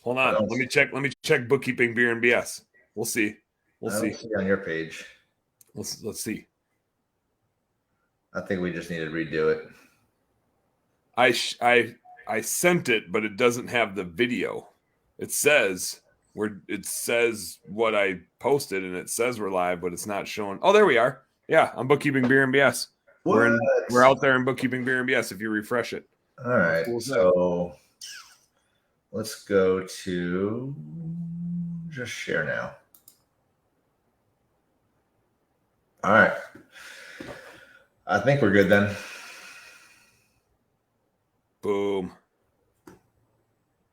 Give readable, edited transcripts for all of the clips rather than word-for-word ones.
Hold on. Let me check. Let me check bookkeeping, beer, and BS. We'll see. We'll see. See on your page. Let's see. I think we just need to redo it. I sent it, but it doesn't have the video. It says what I posted, and it says we're live, but it's not showing. Oh, there we are. Yeah, I'm bookkeeping, beer, and BS. We're out there in bookkeeping, beer, and BS. If you refresh it. All right. Cool. So let's go to just share now. All right. I think we're good then. Boom.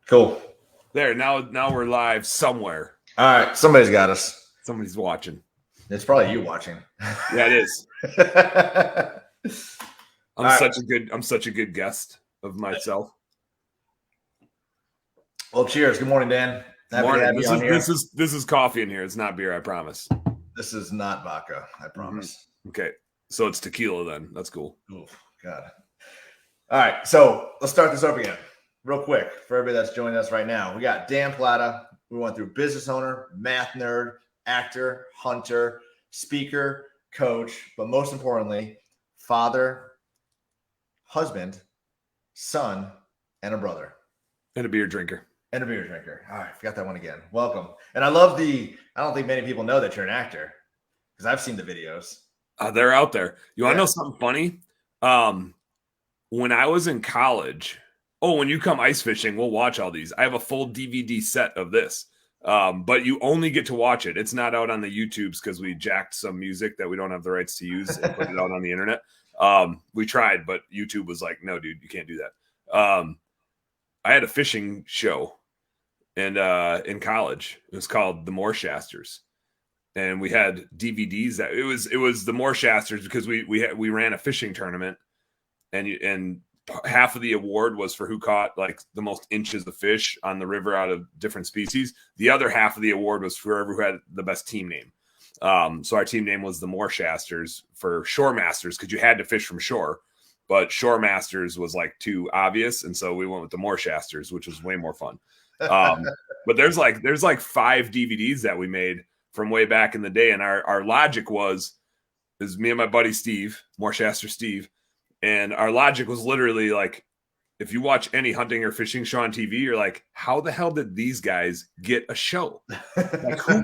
Cool. There, now we're live somewhere. All right. Somebody's got us. Somebody's watching. It's probably you watching. Yeah, it is. I'm such a good guest of myself. Well, cheers. Good morning, Dan. Morning. This is coffee in here. It's not beer, I promise. This is not vodka, I promise. Okay. So it's tequila then. That's cool. Oh, God. All right. So let's start this up again. Real quick, for everybody that's joining us right now. We got Dan Platta. We went through business owner, math nerd, actor, hunter, speaker, coach, but most importantly, father, husband, son, and a brother. And a beer drinker. All right, forgot that one again. Welcome. And I love I don't think many people know that you're an actor because I've seen the videos. They're out there. You want to know something funny? When I was in college, when you come ice fishing, we'll watch all these. I have a full DVD set of this, but you only get to watch it. It's not out on the YouTubes because we jacked some music that we don't have the rights to use and put it out on the internet. We tried, but YouTube was like, no, dude, you can't do that. I had a fishing show and in college. It was called the Morshasters. And we had DVDs that it was the Morshasters because we ran a fishing tournament and half of the award was for who caught like the most inches of fish on the river out of different species. The other half of the award was for whoever who had the best team name. So our team name was the Morshasters for Shore Masters because you had to fish from shore, but Shore Masters was like too obvious, and so we went with the Morshasters, which was way more fun. But there's like 5 DVDs that we made from way back in the day, and our logic was me and my buddy Steve, Morshaster Steve, and our logic was literally like, if you watch any hunting or fishing show on TV, you're like, how the hell did these guys get a show? Like, who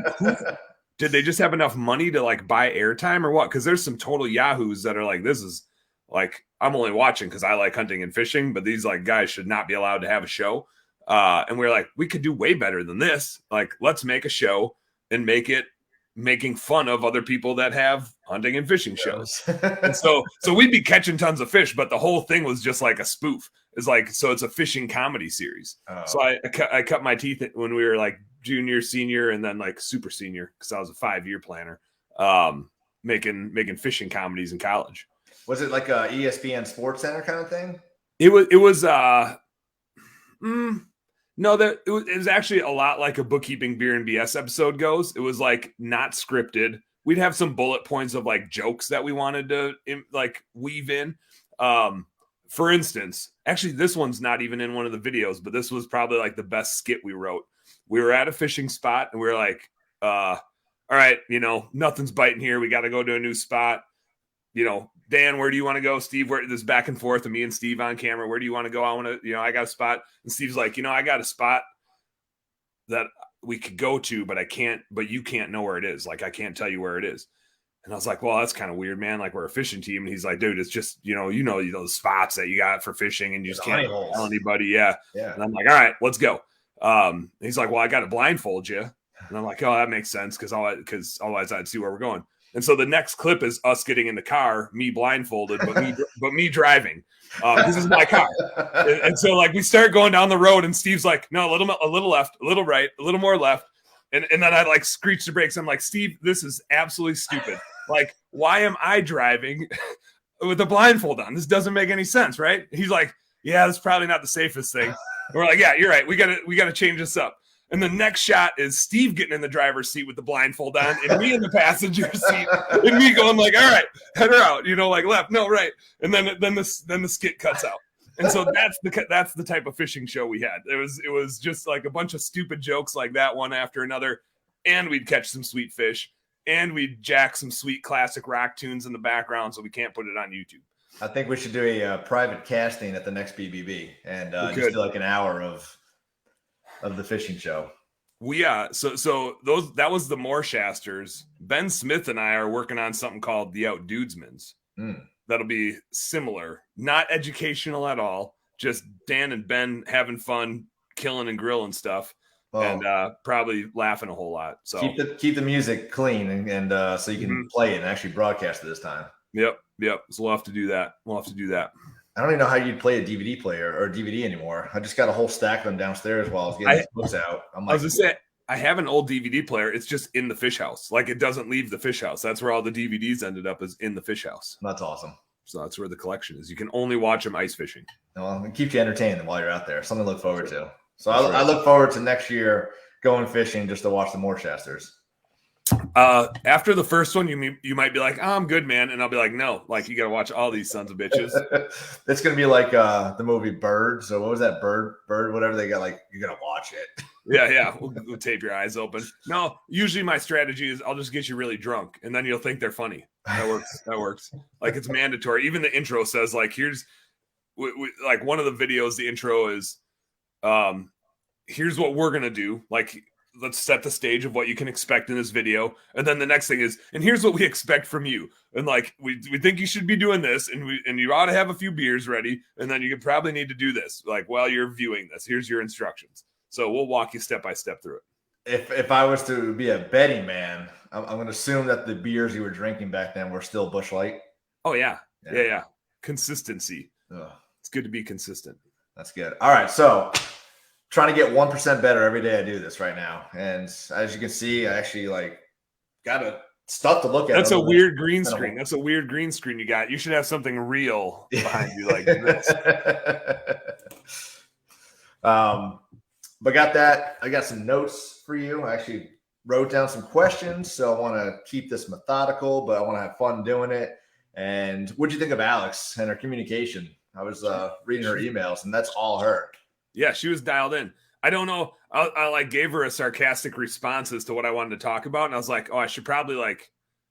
did they just have enough money to like buy airtime or what? Because there's some total yahoos that are like, this is like, I'm only watching because I like hunting and fishing, but these like guys should not be allowed to have a show. And we're like, we could do way better than this. Like, let's make a show and make it making fun of other people that have hunting and fishing shows. And so we'd be catching tons of fish, but the whole thing was just like a spoof. It's like, so it's a fishing comedy series. Oh. So I cut my teeth when we were like junior, senior, and then like super senior because I was a 5-year planner, making fishing comedies in college. Was it like a ESPN Sports Center kind of thing? It was no, it was actually a lot like a bookkeeping, beer, and BS episode goes. It was like not scripted. We'd have some bullet points of like jokes that we wanted to like weave in. For instance, actually, this one's not even in one of the videos, but this was probably like the best skit we wrote. We were at a fishing spot and we were like, all right, nothing's biting here. We got to go to a new spot. Dan, where do you want to go? Steve, where this back and forth of me and Steve on camera. Where do you want to go? I want to, I got a spot. And Steve's like, I got a spot that we could go to, but you can't know where it is. Like, I can't tell you where it is. And I was like, well, that's kind of weird, man. Like, we're a fishing team. And he's like, dude, it's just, those spots that you got for fishing and you just can't tell anybody. Yeah. And I'm like, all right, let's go. He's like, well, I got to blindfold you. And I'm like, oh, that makes sense. Cause otherwise I'd see where we're going. And so the next clip is us getting in the car, me blindfolded, but me driving. This is my car. And so like we start going down the road and Steve's like, no, a little left, a little right, a little more left. And then I like screech the brakes. I'm like, Steve, this is absolutely stupid. Like, why am I driving with a blindfold on? This doesn't make any sense, right? He's like, yeah, that's probably not the safest thing. And we're like, yeah, you're right. We gotta change this up. And the next shot is Steve getting in the driver's seat with the blindfold on and me in the passenger seat and me going like, all right, head her out, like left, no, right. And then the skit cuts out. And so that's the type of fishing show we had. It was just like a bunch of stupid jokes like that one after another, and we'd catch some sweet fish, and we'd jack some sweet classic rock tunes in the background, so we can't put it on YouTube. I think we should do a private casting at the next BBB and just do like an hour of the fishing show. So that was the Moreshasters. Ben Smith and I are working on something called the Outdudesmans. That'll be similar, not educational at all. Just Dan and Ben having fun, killing and grilling stuff, and probably laughing a whole lot. So keep the music clean and so you can play it and actually broadcast it this time. Yep. So we'll have to do that. I don't even know how you'd play a DVD player or a DVD anymore. I just got a whole stack of them downstairs while I was getting these books out. I'm like, I was just saying, I have an old DVD player. It's just in the fish house. Like, it doesn't leave the fish house. That's where all the DVDs ended up, is in the fish house. That's awesome. So that's where the collection is. You can only watch them ice fishing. Well, it keeps you entertained while you're out there. Something to look forward to. So I look forward to next year going fishing just to watch the Moreshasters. After the first one, you might be like, oh, I'm good, man. And I'll be like, no, like, you got to watch all these sons of bitches. It's going to be like the movie Bird. So what was that? Bird, whatever they got, like, you're going to watch it. Yeah. We'll tape your eyes open. No, usually my strategy is I'll just get you really drunk and then you'll think they're funny. That works. Like, it's mandatory. Even the intro says, like, here's like one of the videos, the intro is, here's what we're going to do. Like, let's set the stage of what you can expect in this video. And then the next thing is, and here's what we expect from you. And like, we think you should be doing this, and you ought to have a few beers ready. And then you could probably need to do this. Like, while you're viewing this, here's your instructions. So we'll walk you step by step through it. If I was to be a betting man, I'm going to assume that the beers you were drinking back then were still Busch Light. Oh yeah. Consistency. Ugh. It's good to be consistent. That's good. All right. So, trying to get 1% better every day I do this right now. And as you can see, I actually got stuff to look at. That's a weird green screen. That's a weird green screen you got. You should have something real behind you like this. But got that. I got some notes for you. I actually wrote down some questions. So I want to keep this methodical, but I want to have fun doing it. And what'd you think of Alex and her communication? I was reading her emails, and that's all her. Yeah, she was dialed in. I don't know. I like gave her a sarcastic response as to what I wanted to talk about. And I was like, oh, I should probably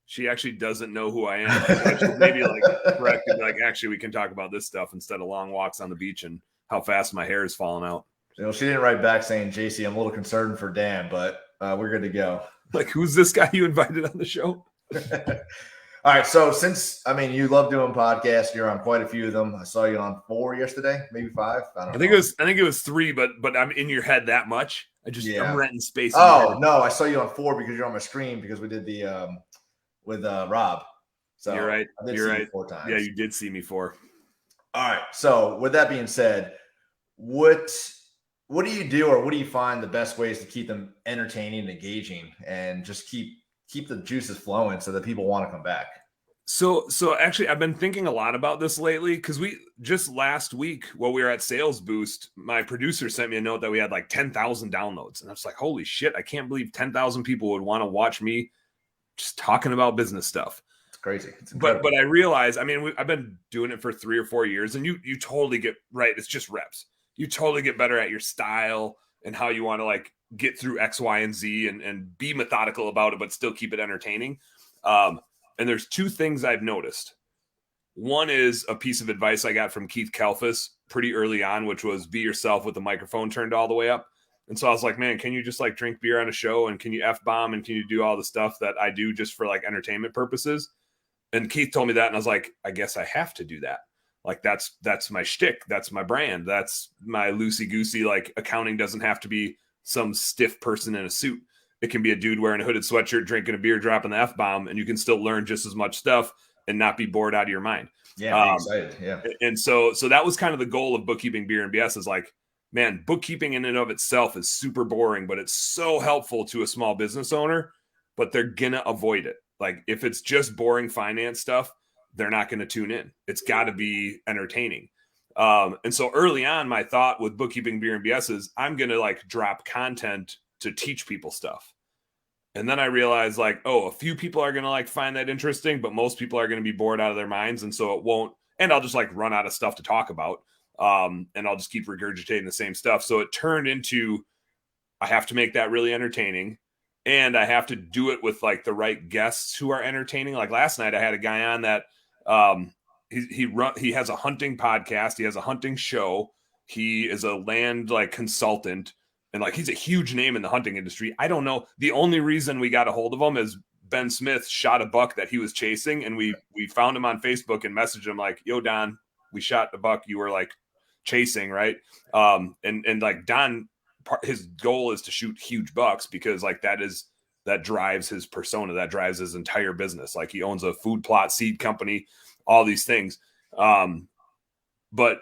she actually doesn't know who I am. I should maybe correct it. Like, actually, we can talk about this stuff instead of long walks on the beach and how fast my hair is falling out. She didn't write back saying, JC, I'm a little concerned for Dan, but we're good to go. Like, who's this guy you invited on the show? All right. So you love doing podcasts. You're on quite a few of them. I saw you on 4 yesterday, maybe 5. I think it was 3, but I'm in your head that much. I'm renting space. Oh no, I saw you on 4 because you're on my screen because we did the with Rob. So you're right. You're right. 4 times. Yeah, you did see me 4. All right. So with that being said, what do you do, or what do you find the best ways to keep them entertaining and engaging, and just keep the juices flowing so that people want to come back? So actually, I've been thinking a lot about this lately, because we just last week while we were at Sales Boost, my producer sent me a note that we had like 10,000 downloads. And I was like, holy shit, I can't believe 10,000 people would want to watch me just talking about business stuff. It's crazy. But I realize, I've been doing it for 3 or 4 years, and you totally get right. It's just reps. You totally get better at your style and how you want to get through X, Y, and Z and be methodical about it, but still keep it entertaining. And there's 2 things I've noticed. One is a piece of advice I got from Keith Kalfas pretty early on, which was be yourself with the microphone turned all the way up. And so I was like, man, can you just drink beer on a show, and can you F-bomb, and can you do all the stuff that I do just for entertainment purposes? And Keith told me that, and I was like, I guess I have to do that. That's my shtick. That's my brand. That's my loosey-goosey, accounting doesn't have to be some stiff person in a suit. It can be a dude wearing a hooded sweatshirt, drinking a beer, dropping the F-bomb, and you can still learn just as much stuff and not be bored out of your mind. Yeah, be excited. Yeah. And so that was kind of the goal of Bookkeeping Beer and BS, is man, bookkeeping in and of itself is super boring, but it's so helpful to a small business owner, but they're going to avoid it. If it's just boring finance stuff, they're not going to tune in. It's got to be entertaining. And so early on, my thought with Bookkeeping Beer and BS is I'm going to drop content to teach people stuff. And then I realized a few people are going to find that interesting, but most people are going to be bored out of their minds. And so it won't, and I'll just run out of stuff to talk about. and I'll just keep regurgitating the same stuff. So it turned into, I have to make that really entertaining, and I have to do it with like the right guests who are entertaining. Like last night, I had a guy on that he has a hunting podcast, he has a hunting show, he is a land like consultant, and like he's a huge name in the hunting industry. I don't know. The only reason we got a hold of him is Ben Smith shot a buck that he was chasing, and we found him on Facebook and messaged him like, "Yo, Don, we shot the buck you were like chasing, right?" And like Don, his goal is to shoot huge bucks because like that drives his persona, that drives his entire business. Like he owns a food plot seed company, all these things. But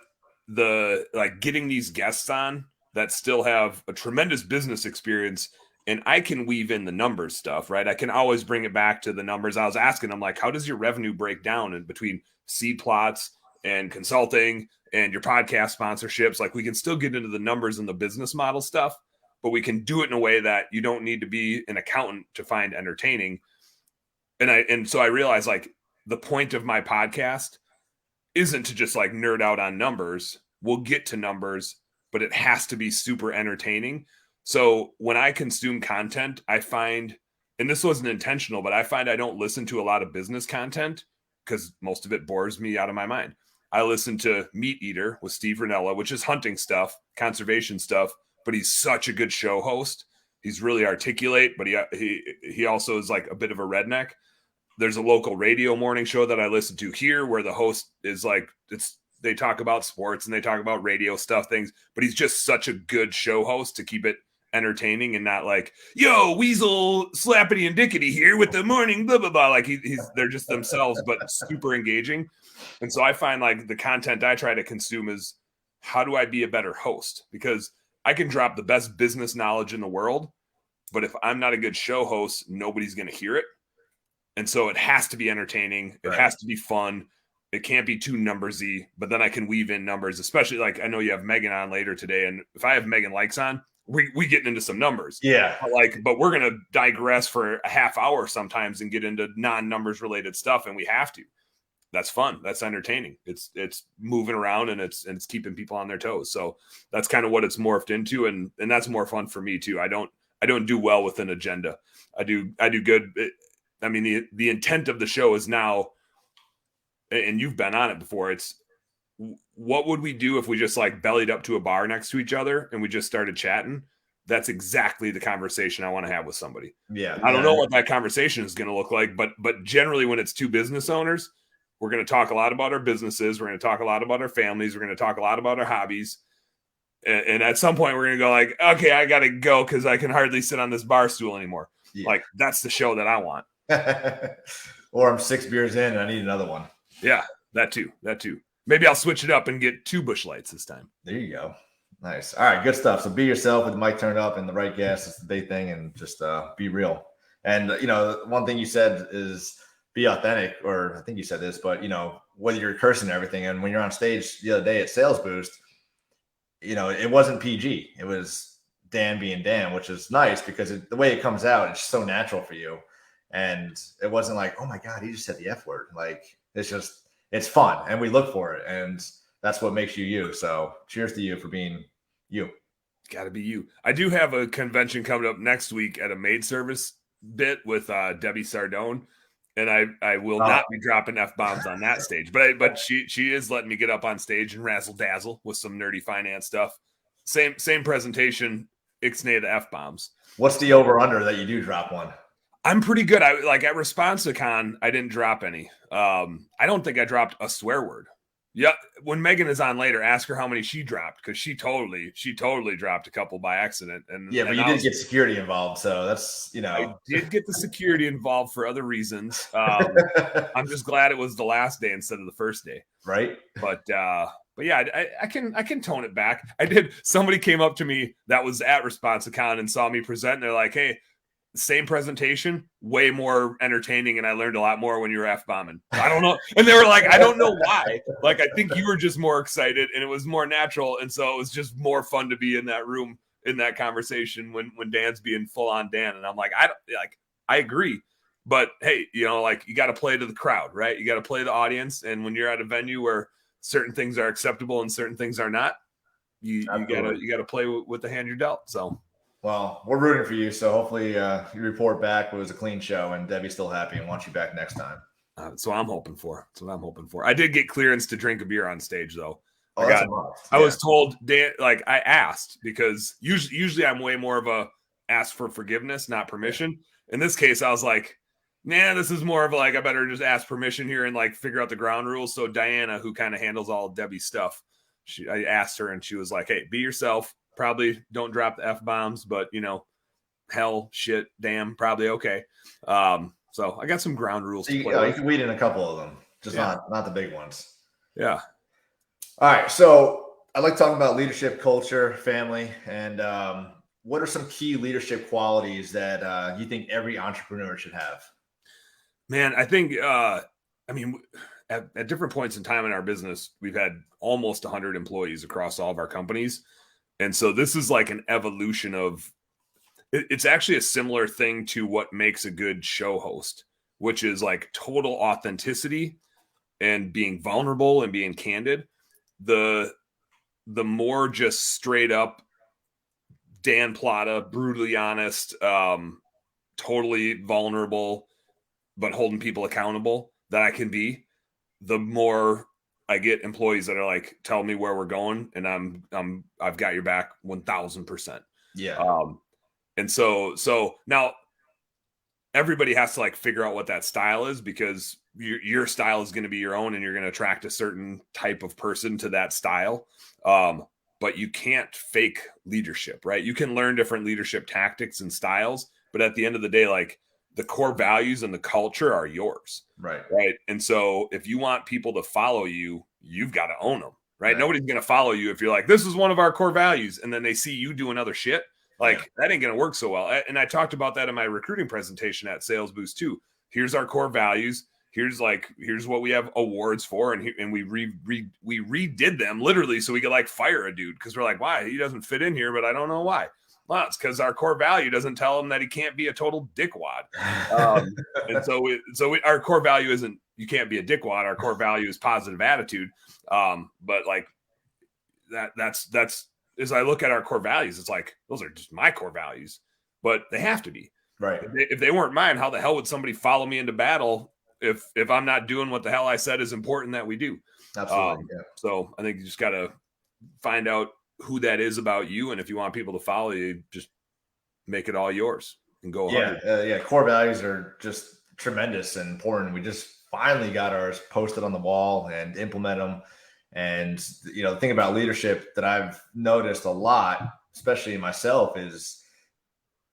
the like getting these guests on that still have a tremendous business experience, and I can weave in the numbers stuff, right? I can always bring it back to the numbers. I was asking them like, how does your revenue break down in between seed plots and consulting and your podcast sponsorships? Like we can still get into the numbers and the business model stuff, but we can do it in a way that you don't need to be an accountant to find entertaining. And so I realized like the point of my podcast isn't to just like nerd out on numbers. We'll get to numbers, but it has to be super entertaining. So when I consume content, I find, and this wasn't intentional, but I find I don't listen to a lot of business content because most of it bores me out of my mind. I listen to Meat Eater with Steve Ranella, which is hunting stuff, conservation stuff, but he's such a good show host. He's really articulate, but he also is like a bit of a redneck. There's a local radio morning show that I listen to here where the host is like, they talk about sports and they talk about radio stuff, things, but he's just such a good show host to keep it entertaining and not like, yo, Weasel Slappity and Dickety here with the morning, blah, blah, blah. Like they're just themselves, but super engaging. And so I find like the content I try to consume is how do I be a better host? Because I can drop the best business knowledge in the world, but if I'm not a good show host, nobody's going to hear it. And so it has to be entertaining. It has to be fun. It can't be too numbersy, but then I can weave in numbers, especially like I know you have Megan on later today. And if I have Megan Likes on, we getting into some numbers. Yeah. But we're going to digress for a half hour sometimes and get into non-numbers related stuff. And we have to. That's fun. That's entertaining. It's moving around and it's keeping people on their toes. So that's kind of what it's morphed into. And that's more fun for me too. I don't do well with an agenda. I do good. I mean, the intent of the show is now, and you've been on it before, it's what would we do if we just like bellied up to a bar next to each other and we just started chatting? That's exactly the conversation I want to have with somebody. Yeah. I don't know what that conversation is going to look like, but generally when it's two business owners, we're going to talk a lot about our businesses. We're going to talk a lot about our families. We're going to talk a lot about our hobbies. And at some point we're going to go like, okay, I got to go because I can hardly sit on this bar stool anymore. Yeah. Like that's the show that I want. Or I'm 6 beers in and I need another one. Yeah, that too. Maybe I'll switch it up and get 2 Busch Lights this time. There you go. Nice. All right, good stuff. So be yourself with the mic turned up and the right gas. It's the big thing, and just be real. And one thing you said is be authentic, or I think you said this, but whether you're cursing and everything, and when you're on stage the other day at Sales Boost, it wasn't PG. It was Dan being Dan, which is nice because the way it comes out, it's so natural for you. And it wasn't like, oh my God, he just said the F word. Like it's fun and we look for it. And that's what makes you you. So cheers to you for being you. Gotta be you. I do have a convention coming up next week at a maid service bit with Debbie Sardone. And I will not be dropping F-bombs on that stage, but she is letting me get up on stage and razzle dazzle with some nerdy finance stuff. Same presentation, ixnay the F-bombs. What's the over under that you do drop one? I'm pretty good. I like at ResponsiCon, I didn't drop any. I don't think I dropped a swear word. Yeah, when Megan is on later, ask her how many she dropped because she totally dropped a couple by accident. And yeah, but you did get security involved, so that's I did get the security involved for other reasons. I'm just glad it was the last day instead of the first day, right? But yeah, I can tone it back. I did. Somebody came up to me that was at ResponsiCon and saw me present. And they're like, "Hey, same presentation, way more entertaining, and I learned a lot more when you were F-bombing." I don't know. And they were like, I don't know why. Like, I think you were just more excited and it was more natural. And so it was just more fun to be in that room, in that conversation when Dan's being full on Dan. And I'm like, I agree. But hey, you got to play to the crowd, right? You got to play the audience. And when you're at a venue where certain things are acceptable and certain things are not. You gotta play with the hand you're dealt. So, well, we're rooting for you. So hopefully you report back. It was a clean show, and Debbie's still happy and wants you back next time. That's what I'm hoping for. That's what I'm hoping for. I did get clearance to drink a beer on stage, though. Oh, I was told, Dan, like I asked, because usually I'm way more of a ask for forgiveness, not permission. Yeah. In this case, I was like, nah, this is more of like, I better just ask permission here and like figure out the ground rules. So Diana, who kind of handles all Debbie's stuff, I asked her and she was like, hey, be yourself. Probably don't drop the F-bombs, but hell, shit, damn, probably okay. So I got some ground rules to play with. You can weed in a couple of them, just not the big ones. Yeah. All right. So I like talking about leadership, culture, family, and what are some key leadership qualities that you think every entrepreneur should have? Man, I think, at different points in time in our business, we've had almost 100 employees across all of our companies. And so this is like an evolution of, it's actually a similar thing to what makes a good show host, which is like total authenticity and being vulnerable and being candid. The more just straight up Dan Platta, brutally honest, totally vulnerable, but holding people accountable that I can be, the more I get employees that are like, tell me where we're going, and I've got your back 1,000%. Yeah. And so now everybody has to like figure out what that style is, because your style is going to be your own and you're going to attract a certain type of person to that style. But you can't fake leadership, right? You can learn different leadership tactics and styles, but at the end of the day, like the core values and the culture are yours. Right. And so if you want people to follow you, you've got to own them, right? Nobody's going to follow you if you're like, this is one of our core values, and then they see you doing other shit. Like that ain't going to work so well. And I talked about that in my recruiting presentation at Sales Boost too. Here's our core values. Here's what we have awards for. And we redid them literally so we could like fire a dude, because we're like, why? He doesn't fit in here, but I don't know why. Well, it's because our core value doesn't tell him that he can't be a total dickwad. And so our core value isn't, you can't be a dickwad. Our core value is positive attitude. But like that's as I look at our core values, it's like, those are just my core values, but they have to be. Right. If they weren't mine, how the hell would somebody follow me into battle if I'm not doing what the hell I said is important that we do? Absolutely. So I think you just got to find out who that is about you. And if you want people to follow you, just make it all yours and go. Core values are just tremendous and important. We just finally got ours posted on the wall and implement them. And, the thing about leadership that I've noticed a lot, especially myself, is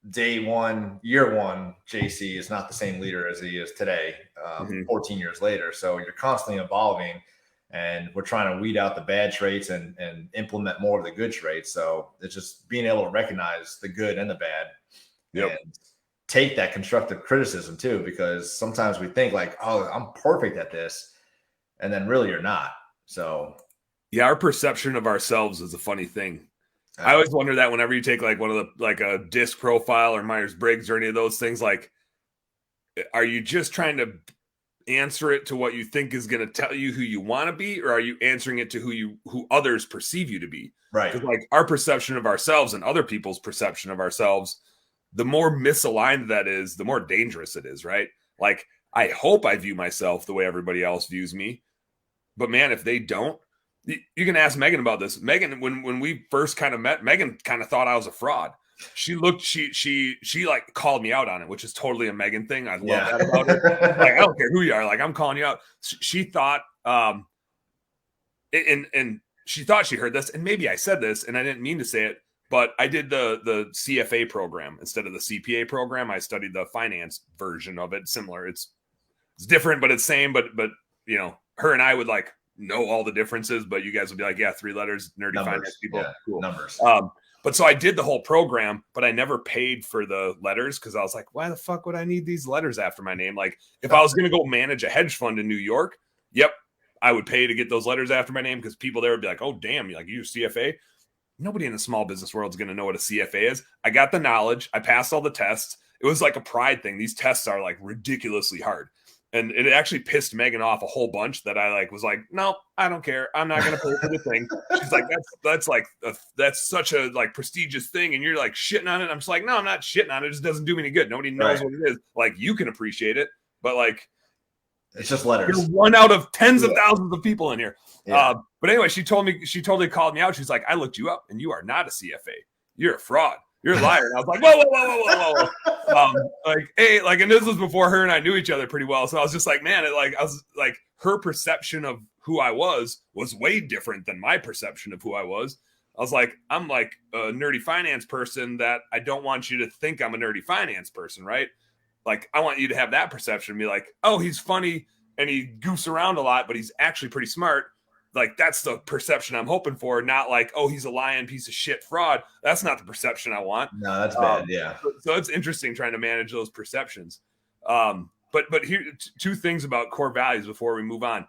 year one, JC is not the same leader as he is today, 14 years later. So you're constantly evolving, and we're trying to weed out the bad traits and implement more of the good traits. So it's just being able to recognize the good and the bad and take that constructive criticism too, because sometimes we think like, oh, I'm perfect at this. And then really you're not. So, yeah, our perception of ourselves is a funny thing. I always wonder that whenever you take like one of the, like a DISC profile or Myers-Briggs or any of those things, like, are you just trying to answer it to what you think is going to tell you who you want to be, or are you answering it to who others perceive you to be? Right. Because like our perception of ourselves and other people's perception of ourselves, the more misaligned that is, the more dangerous it is, right? Like, I hope I view myself the way everybody else views me. But man, if they don't, you can ask Megan about this. Megan, when we first kind of met, Megan kind of thought I was a fraud. She like called me out on it, which is totally a Megan thing. I love that about her. Like, I don't care who you are. Like, I'm calling you out. She thought, and she thought she heard this, and maybe I said this, and I didn't mean to say it, but I did the CFA program instead of the CPA program. I studied the finance version of it. Similar. It's different, but it's same. But her and I would like know all the differences, but you guys would be like, yeah, 3 letters, nerdy finance people. Yeah, cool. Numbers. But so I did the whole program, but I never paid for the letters, because I was like, why the fuck would I need these letters after my name? Like, if I was going to go manage a hedge fund in New York, I would pay to get those letters after my name, because people there would be like, oh, damn, like you CFA? Nobody in the small business world is going to know what a CFA is. I got the knowledge. I passed all the tests. It was like a pride thing. These tests are like ridiculously hard. And it actually pissed Megan off a whole bunch that I like was like, no, I don't care. I'm not going to pay for the thing. She's like, that's such a like prestigious thing. And you're like shitting on it. I'm just like, no, I'm not shitting on it. It just doesn't do me any good. Nobody knows what it is. Like you can appreciate it, but like, it's just letters. You're one out of tens of thousands of people in here. Yeah. But anyway, she totally called me out. She's like, I looked you up and you are not a CFA. You're a fraud. You're a liar. And I was like, whoa. Like, hey, like, and this was before her and I knew each other pretty well. So I was just like, man, I was like, her perception of who I was way different than my perception of who I was. I was like, I'm like a nerdy finance person that I don't want you to think I'm a nerdy finance person, right? Like, I want you to have that perception and be like, oh, he's funny and he goofs around a lot, but he's actually pretty smart. Like, that's the perception I'm hoping for, not like, oh, he's a lying piece of shit fraud. That's not the perception I want. No, that's bad. Yeah. So it's interesting trying to manage those perceptions. But here, two things about core values before we move on.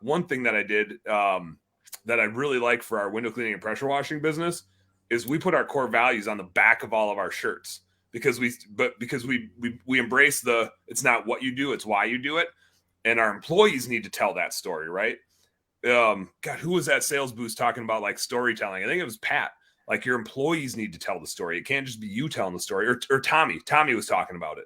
One thing that I did that I really like for our window cleaning and pressure washing business is we put our core values on the back of all of our shirts because we embrace it's not what you do, it's why you do it. And our employees need to tell that story, right? God, who was that sales boost talking about like storytelling? I think it was Pat. Like your employees need to tell the story. It can't just be you telling the story. Or Tommy. Tommy was talking about it.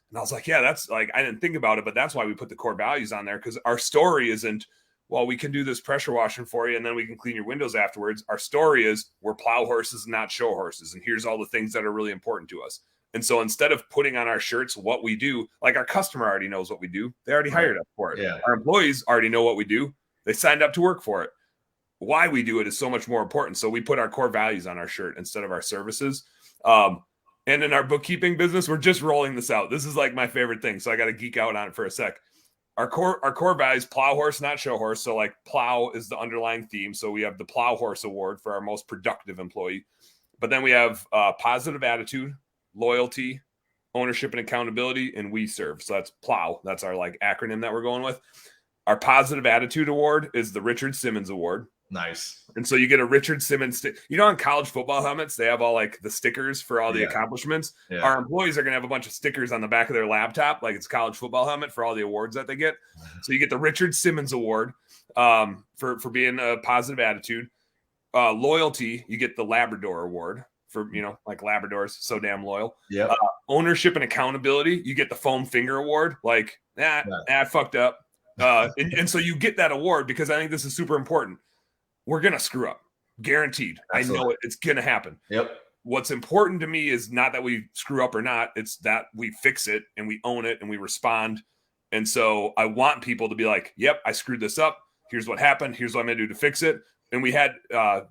And I was like, yeah, that's like, I didn't think about it, but that's why we put the core values on there, because our story isn't, well, we can do this pressure washing for you and then we can clean your windows afterwards. Our story is we're plow horses, not show horses. And here's all the things that are really important to us. And so instead of putting on our shirts what we do, like our customer already knows what we do. They already hired us for it. Yeah. Our employees already know what we do. They signed up to work for it. Why we do it is so much more important. So we put our core values on our shirt instead of our services. And in our bookkeeping business, we're just rolling this out. This is like my favorite thing. So I got to geek out on it for a sec. Our core values, plow horse, not show horse. So like plow is the underlying theme. So we have the plow horse award for our most productive employee. But then we have positive attitude, loyalty, ownership and accountability, and we serve. So that's plow. That's our like acronym that we're going with. Our positive attitude award is the Richard Simmons Award. Nice. And so you get a Richard Simmons, on college football helmets, they have all like the stickers for all the accomplishments. Yeah. Our employees are going to have a bunch of stickers on the back of their laptop, like it's college football helmet for all the awards that they get. So you get the Richard Simmons Award for being a positive attitude. Loyalty, you get the Labrador Award for, like Labradors, so damn loyal. Yeah. Ownership and accountability, you get the Foam Finger Award. Like, I fucked up. And so you get that award because I think this is super important. We're going to screw up. Guaranteed. Absolutely. I know it. It's going to happen. Yep. What's important to me is not that we screw up or not. It's that we fix it and we own it and we respond. And so I want people to be like, yep, I screwed this up. Here's what happened. Here's what I'm going to do to fix it. And we had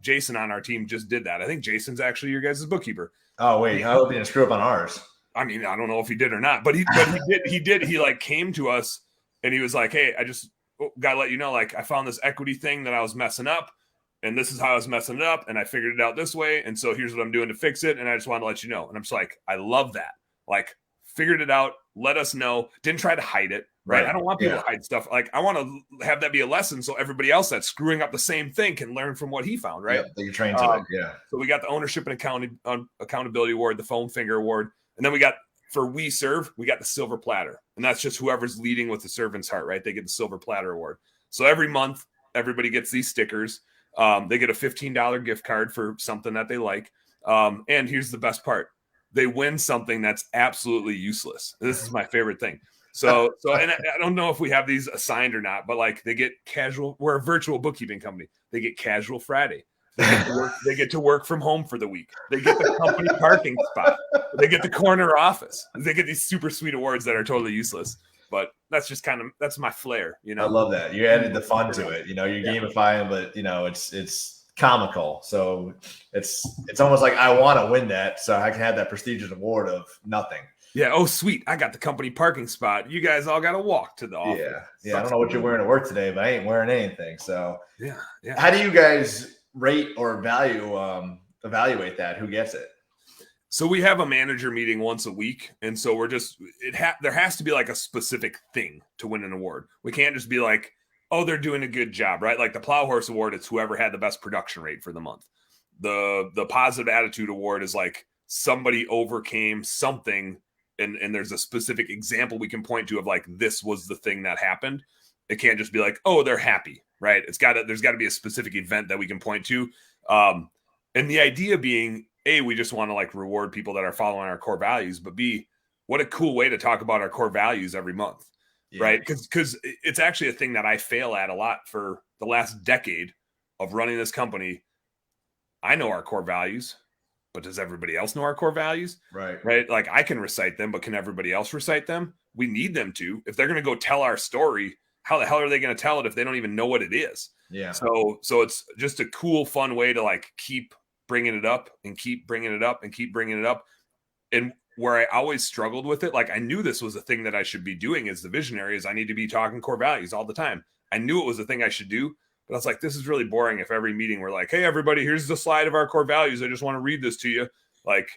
Jason on our team just did that. I think Jason's actually your guys' bookkeeper. Oh, wait. I hope he didn't screw up on ours. I mean, I don't know if he did or not, but he did. He like came to us and he was like, hey, I just got to let you know, like I found this equity thing that I was messing up. And this is how I was messing it up. And I figured it out this way. And so here's what I'm doing to fix it. And I just wanted to let you know. And I'm just like, I love that. Like, figured it out. Let us know. Didn't try to hide it. Right. I don't want people to hide stuff. Like, I want to have that be a lesson so everybody else that's screwing up the same thing can learn from what he found. Right. Yeah, you're trained to it. Yeah. So we got the ownership and accountability award, the Foam Finger Award. And then we got, for We Serve, we got the Silver Platter. And that's just whoever's leading with the servant's heart, right? They get the Silver Platter Award. So every month, everybody gets these stickers. They get a $15 gift card for something that they like. And here's the best part. They win something that's absolutely useless. This is my favorite thing. So, and I don't know if we have these assigned or not, but like they get casual. We're a virtual bookkeeping company. They get casual Friday. They get to work from home for the week. They get the company parking spot. They get the corner office. They get these super sweet awards that are totally useless. But that's just that's my flair, I love that. You added the fun to it. You're gamifying, but it's comical. So it's almost like I want to win that so I can have that prestigious award of nothing. Yeah. Oh, sweet. I got the company parking spot. You guys all got to walk to the office. Yeah. I don't know what you're wearing to work today, but I ain't wearing anything. So yeah. How do you guys rate or evaluate that? Who gets it? So we have a manager meeting once a week. And so we're just, there has to be like a specific thing to win an award. We can't just be like, oh, they're doing a good job, right? Like the Plow Horse Award, it's whoever had the best production rate for the month. The Positive Attitude Award is like somebody overcame something and there's a specific example we can point to of like, this was the thing that happened. It can't just be like, oh, they're happy, right? There's got to be a specific event that we can point to. And the idea being, A, we just want to like reward people that are following our core values, but B, what a cool way to talk about our core values every month, right? Because it's actually a thing that I fail at a lot for the last decade of running this company. I know our core values, but does everybody else know our core values? Right. Like I can recite them, but can everybody else recite them? We need them to. If they're going to go tell our story, how the hell are they going to tell it if they don't even know what it is? Yeah. So it's just a cool, fun way to like keep bringing it up and keep bringing it up and keep bringing it up. And where I always struggled with it, like I knew this was a thing that I should be doing as the visionary, is I need to be talking core values all the time. I knew it was a thing I should do, but I was like, this is really boring if every meeting we're like, hey, everybody, here's the slide of our core values. I just want to read this to you. Like,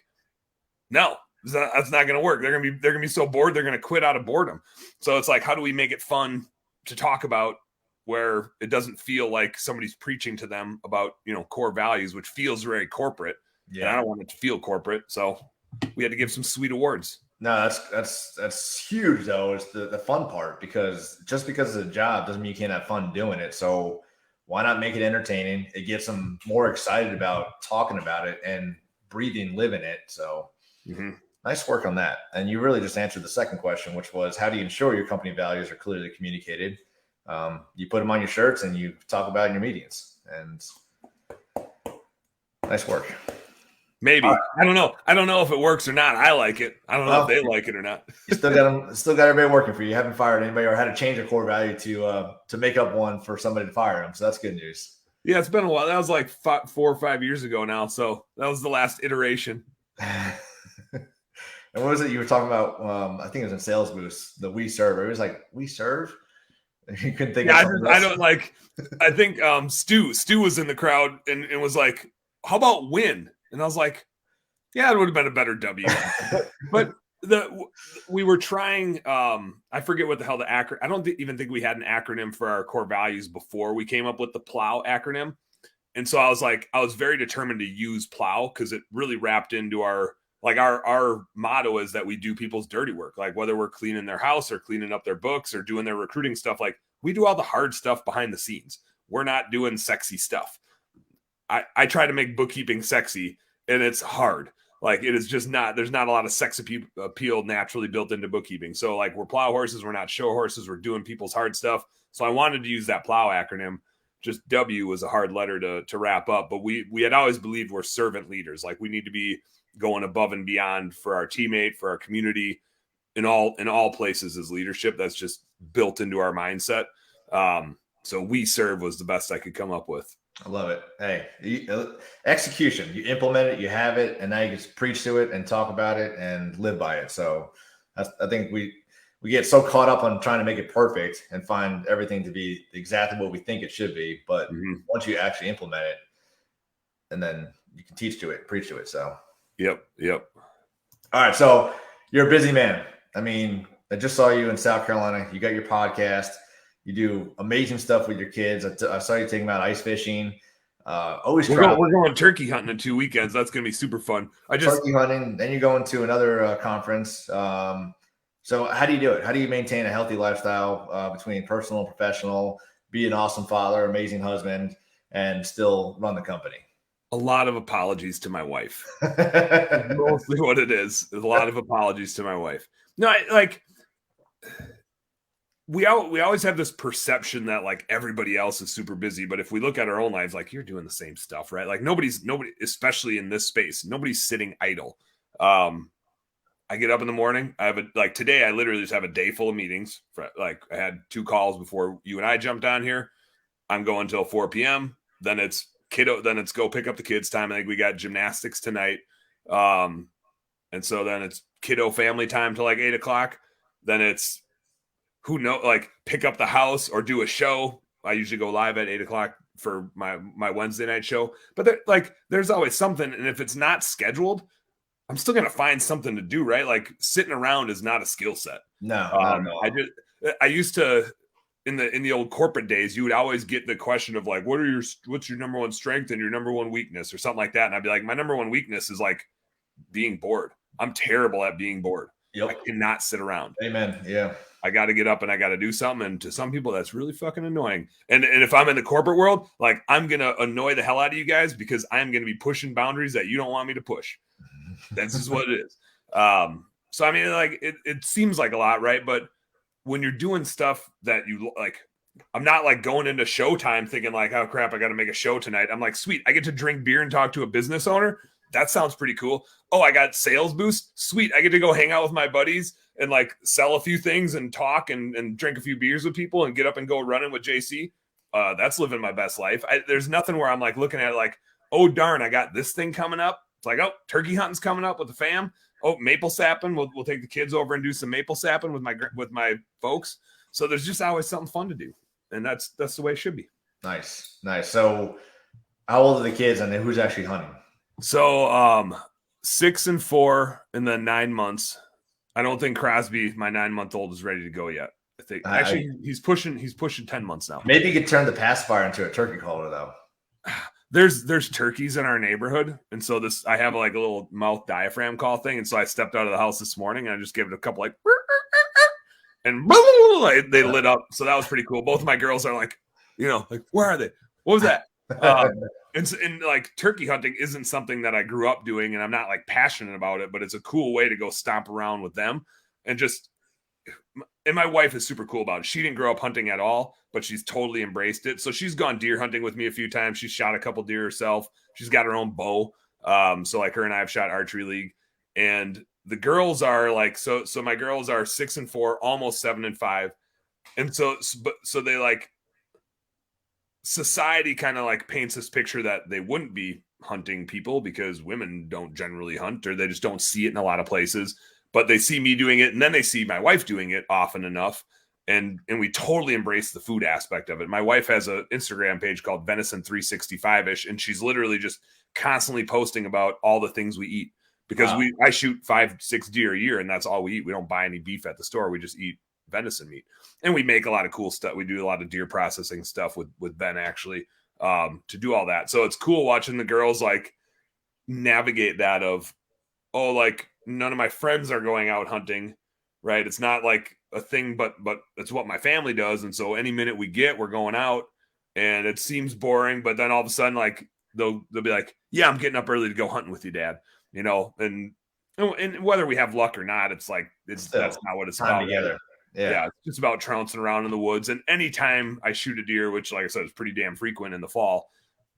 no, that's not going to work. They're going to be so bored. They're going to quit out of boredom. So it's like, how do we make it fun to talk about where it doesn't feel like somebody's preaching to them about, core values, which feels very corporate. Yeah. And I don't want it to feel corporate. So we had to give some sweet awards. No, that's huge though. It's the fun part, because just because it's a job doesn't mean you can't have fun doing it. So why not make it entertaining? It gets them more excited about talking about it and breathing, living it. So nice work on that. And you really just answered the second question, which was, how do you ensure your company values are clearly communicated? You put them on your shirts and you talk about it in your meetings. And nice work. Maybe. I don't know. I don't know if it works or not. I like it. I don't know if they like it or not. You still got everybody working for you. You haven't fired anybody or had to change a core value to make up one for somebody to fire them. So that's good news. Yeah, it's been a while. That was like 4 or 5 years ago now. So that was the last iteration. And what was it you were talking about? I think it was in Sales Boost, the We Serve. It was like, we serve? You couldn't think of something else. I don't like, I think Stu was in the crowd and was like, how about win? And I was like, yeah, it would have been a better W. But we were trying, I forget what the hell the acronym, I don't even think we had an acronym for our core values before we came up with the PLOW acronym. And so I was very determined to use PLOW because it really wrapped into our motto is that we do people's dirty work. Like whether we're cleaning their house or cleaning up their books or doing their recruiting stuff, like we do all the hard stuff behind the scenes. We're not doing sexy stuff. I try to make bookkeeping sexy, and it's hard. Like it is just not, there's not a lot of sex appeal naturally built into bookkeeping. So like we're plow horses, we're not show horses, we're doing people's hard stuff. So I wanted to use that PLOW acronym. Just W was a hard letter to wrap up, but we had always believed we're servant leaders. Like we need to be going above and beyond for our teammate, for our community, in all places as leadership. That's just built into our mindset. So we serve was the best I could come up with. I love it. Hey, execution, you implement it, you have it, and now you just preach to it and talk about it and live by it. So I think we get so caught up on trying to make it perfect and find everything to be exactly what we think it should be. But once you actually implement it, and then you can teach to it, preach to it. So Yep. All right. So you're a busy man. I mean, I just saw you in South Carolina. You got your podcast. You do amazing stuff with your kids. I saw you taking them out ice fishing. We're going turkey hunting in 2 weekends. That's going to be super fun. Turkey hunting. Then you're going to another conference. So how do you do it? How do you maintain a healthy lifestyle between personal and professional, be an awesome father, amazing husband, and still run the company? A lot of apologies to my wife. Mostly what it is. A lot of apologies to my wife. No, we always have this perception that like everybody else is super busy, but if we look at our own lives, like you're doing the same stuff, right? Like nobody, especially in this space, nobody's sitting idle. I get up in the morning. Today, I literally just have a day full of meetings. I had 2 calls before you and I jumped on here. I'm going till 4 p.m. Then it's go pick up the kids time. I think we got gymnastics tonight. And so then it's kiddo family time till like 8 o'clock. Then it's pick up the house or do a show. I usually go live at 8 o'clock for my Wednesday night show, but there's always something. And if it's not scheduled, I'm still going to find something to do, right? Like sitting around is not a skill set. No. I used to, in the old corporate days, you would always get the question of like, what's your number one strength and your number one weakness or something like that. And I'd be like, my number one weakness is like being bored. I'm terrible at being bored. I Yep. cannot sit around. Amen. Yeah. I got to get up and I got to do something. And to some people, that's really fucking annoying. And if I'm in the corporate world, like I'm going to annoy the hell out of you guys because I'm going to be pushing boundaries that you don't want me to push. That's just what it is. So, I mean, like it seems like a lot, right? But when you're doing stuff that you like, I'm not like going into showtime thinking like, oh crap, I got to make a show tonight. I'm like, sweet, I get to drink beer and talk to a business owner. That sounds pretty cool. Oh, I got sales boost. Sweet. I get to go hang out with my buddies and like sell a few things and talk and drink a few beers with people and get up and go running with JC. That's living my best life. There's nothing where I'm like looking at it like, oh darn, I got this thing coming up. It's like, oh, turkey hunting's coming up with the fam. Oh, maple sapping. We'll take the kids over and do some maple sapping with my folks. So there's just always something fun to do, and that's the way it should be. Nice. So, how old are the kids, and then who's actually hunting? So, 6 and 4, and then 9 months. I don't think Crosby, my 9-month-old, is ready to go yet. I think actually he's pushing 10 months now. Maybe you could turn the pacifier into a turkey caller though. There's turkeys in our neighborhood, and so I have like a little mouth diaphragm call thing, and so I stepped out of the house this morning and I just gave it a couple like, and they lit up. So that was pretty cool. Both of my girls are like, like where are they? What was that? And like turkey hunting isn't something that I grew up doing, and I'm not like passionate about it, but it's a cool way to go stomp around with them and my wife is super cool about it. She didn't grow up hunting at all, but she's totally embraced it. So she's gone deer hunting with me a few times. She's shot a couple deer herself. She's got her own bow. So like her and I have shot archery league, and the girls are like, so my girls are 6 and 4, almost 7 and 5. And so they like, society kind of like paints this picture that they wouldn't be hunting people because women don't generally hunt, or they just don't see it in a lot of places. But they see me doing it, and then they see my wife doing it often enough, and we totally embrace the food aspect of it. My wife has an Instagram page called Venison 365ish, and she's literally just constantly posting about all the things we eat because I shoot 5-6 deer a year, and that's all we eat. We don't buy any beef at the store. We just eat venison meat, and we make a lot of cool stuff. We do a lot of deer processing stuff with Ben actually to do all that. So it's cool watching the girls like navigate that of, oh, like none of my friends are going out hunting, right? It's not like a thing, but it's what my family does. And so any minute we get, we're going out, and it seems boring, but then all of a sudden, like they'll be like, yeah, I'm getting up early to go hunting with you, Dad, and whether we have luck or not, it's like, that's not what it's about. Together. Yeah. It's just about trouncing around in the woods. And anytime I shoot a deer, which like I said, is pretty damn frequent in the fall,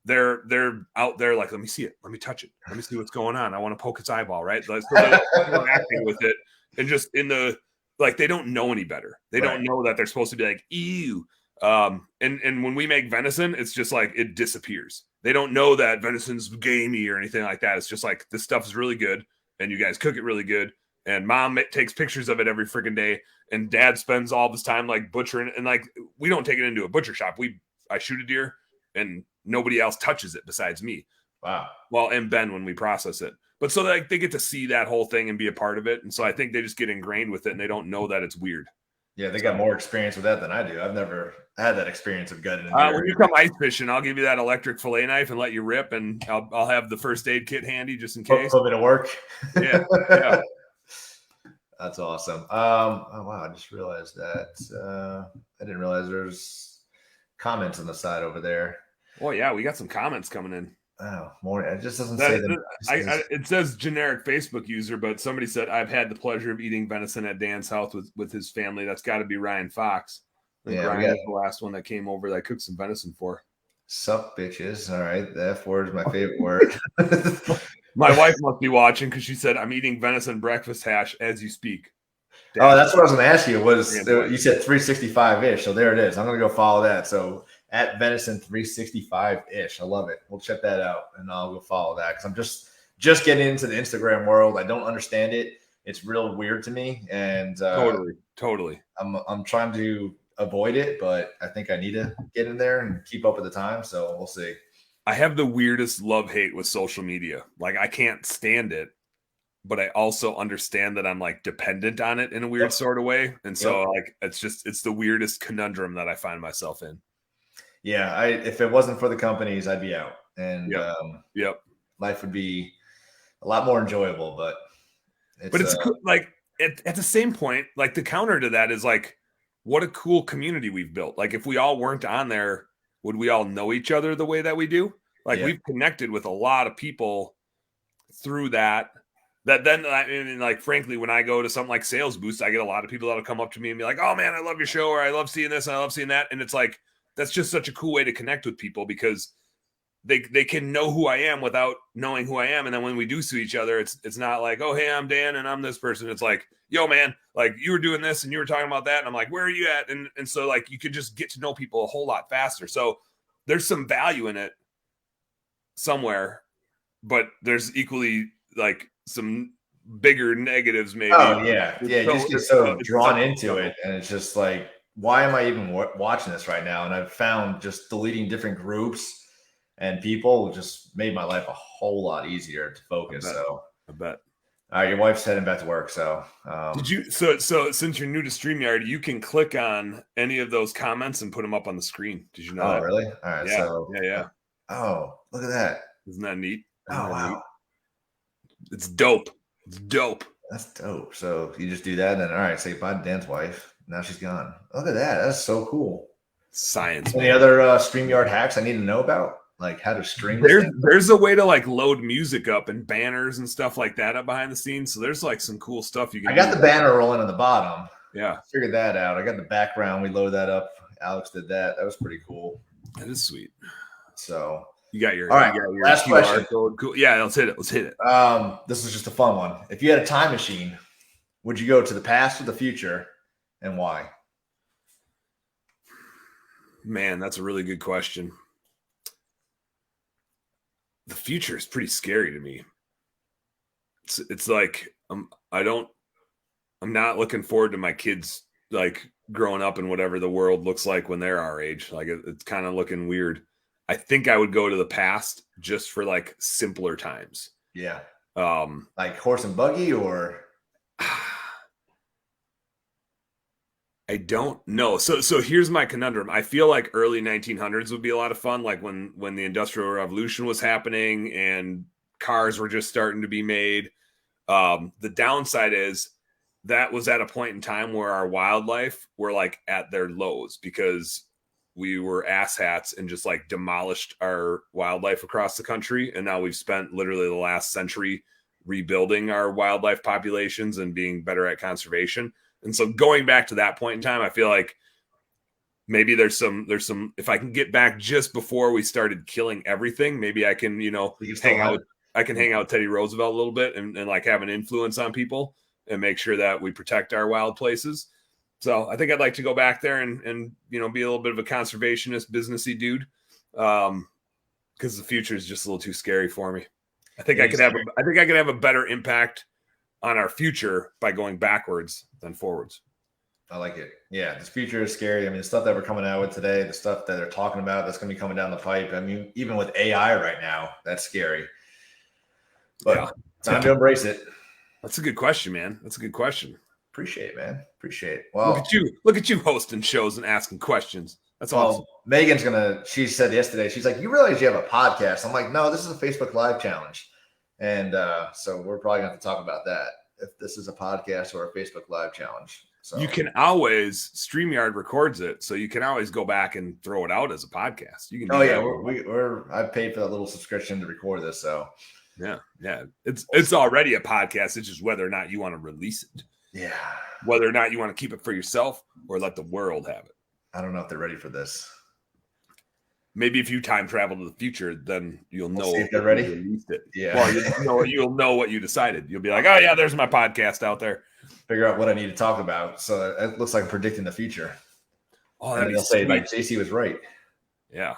they're out there like, let me see it, let me touch it, let me see what's going on, I want to poke its eyeball, right? So they're interacting with it, and just in the like, they don't know any better. They don't know that they're supposed to be like, ew. And when we make venison, it's just like it disappears. They don't know that venison's gamey or anything like that. It's just like, this stuff is really good, and you guys cook it really good, and Mom takes pictures of it every freaking day, and Dad spends all this time like butchering it. And like, we don't take it into a butcher shop. I shoot a deer, and nobody else touches it besides me. Wow. Well, and Ben when we process it. But so like they get to see that whole thing and be a part of it. And so I think they just get ingrained with it, and they don't know that it's weird. Yeah, they got more experience with that than I do. I've never had that experience of gutting. When you come ice fishing, I'll give you that electric fillet knife and let you rip, and I'll have the first aid kit handy just in case. Put me to work. Yeah. That's awesome. Oh wow, I just realized that. I didn't realize there's comments on the side over there. Well, yeah, we got some comments coming in. Oh, more. It just doesn't say them. It says generic Facebook user, but somebody said, I've had the pleasure of eating venison at Dan's house with his family. That's got to be Ryan Fox. Ryan is the last one that came over that I cooked some venison for. Sup, bitches. All right. The F word is my favorite word. My wife must be watching because she said, I'm eating venison breakfast hash as you speak. Oh, that's what I was going to ask you. You said 365-ish. So there it is. I'm going to go follow that. So at venison 365-ish. I love it. We'll check that out, and I'll go follow that because I'm just getting into the Instagram world. I don't understand it. It's real weird to me. And totally. I'm trying to avoid it, but I think I need to get in there and keep up with the time. So we'll see. I have the weirdest love-hate with social media. Like, I can't stand it, but I also understand that I'm like dependent on it in a weird sort of way. And so like, it's the weirdest conundrum that I find myself in. Yeah. If it wasn't for the companies, I'd be out, and life would be a lot more enjoyable, but it's cool. Like, at the same point, like the counter to that is like, what a cool community we've built. Like if we all weren't on there, would we all know each other the way that we do? Like we've connected with a lot of people through that then I mean, like frankly, when I go to something like Sales Boost, I get a lot of people that'll come up to me and be like, oh man, I love your show, or I love seeing this and I love seeing that. And it's like, that's just such a cool way to connect with people because they can know who I am without knowing who I am. And then when we do see each other, it's not like, oh, hey, I'm Dan and I'm this person. It's like, yo, man, like you were doing this and you were talking about that. And I'm like, where are you at? And so like you could just get to know people a whole lot faster. So there's some value in it somewhere, but there's equally like some bigger negatives maybe. Oh yeah. You just get so drawn into it. And it's just like, why am I even watching this right now? And I've found just deleting different groups and people just made my life a whole lot easier to focus. I bet. All right, your wife's heading back to work. So did you so since you're new to StreamYard, you can click on any of those comments and put them up on the screen. Did you know that? Oh, really? All right. Yeah. So yeah. Oh, look at that. Isn't that neat? Oh, wow. Neat? It's dope. It's dope. That's dope. So you just do that, and then all right, say bye to Dan's wife. Now she's gone. Look at that. That's so cool. Science. Any other StreamYard hacks I need to know about? Like how to stream? There's a way to like load music up and banners and stuff like that up behind the scenes. So there's like some cool stuff you can. I got the banner rolling on the bottom. Yeah, figured that out. I got the background. We load that up. Alex did that. That was pretty cool. That is sweet. So you got your all right. Last question. Code. Cool. Yeah, let's hit it. This is just a fun one. If you had a time machine, would you go to the past or the future, and why? Man, that's a really good question. The future is pretty scary to me. It's like I'm not looking forward to my kids like growing up in whatever the world looks like when they're our age. Like it's kind of looking weird. I think I would go to the past just for like simpler times. Yeah. Like horse and buggy or I don't know. So here's my conundrum. I feel like early 1900s would be a lot of fun, like when the Industrial Revolution was happening and cars were just starting to be made. The downside is that was at a point in time where our wildlife were like at their lows because we were asshats and just like demolished our wildlife across the country. And now we've spent literally the last century rebuilding our wildlife populations and being better at conservation. And so going back to that point in time, I feel like maybe there's some, if I can get back just before we started killing everything, maybe I can, hang out with Teddy Roosevelt a little bit and like have an influence on people and make sure that we protect our wild places. So I think I'd like to go back there and be a little bit of a conservationist, businessy dude. Because the future is just a little too scary for me. I think I could have a better impact on our future by going backwards than forwards. I like it. Yeah, this future is scary. I mean, the stuff that we're coming out with today, the stuff that they're talking about that's going to be coming down the pipe. I mean, even with AI right now, that's scary. But time to embrace it. That's a good question, man. That's a good question. Appreciate it, man. Appreciate it. Well, look at you hosting shows and asking questions. That's awesome. Megan's she said yesterday, she's like, you realize you have a podcast? I'm like, no, this is a Facebook Live challenge. And so we're probably going to have to talk about that, if this is a podcast or a Facebook Live challenge. So you can always, StreamYard records it, so you can always go back and throw it out as a podcast. You can. I paid for that little subscription to record this, so yeah. It's already a podcast. It's just whether or not you want to release it. Yeah. Whether or not you want to keep it for yourself or let the world have it. I don't know if they're ready for this. Maybe if you time travel to the future, then you'll know if they're ready. Released it. Yeah. Well, you'll know what you decided. You'll be like, oh yeah, there's my podcast out there. Figure out what I need to talk about. So it looks like I'm predicting the future. Oh, that'd be sweet. Say like JC was right. Yeah.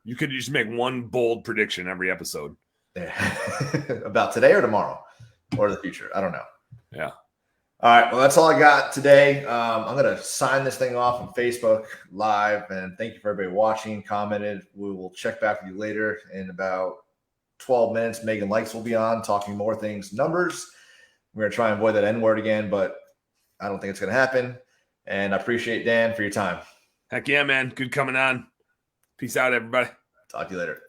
You could just make one bold prediction every episode. Yeah. About today or tomorrow or the future. I don't know. Yeah. All right. Well, that's all I got today. I'm going to sign this thing off on Facebook Live. And thank you for everybody watching, commented. We will check back with you later in about 12 minutes. Megan Likes will be on talking more things, numbers. We're going to try and avoid that N word again, but I don't think it's going to happen. And I appreciate Dan for your time. Heck yeah, man. Good coming on. Peace out, everybody. Talk to you later.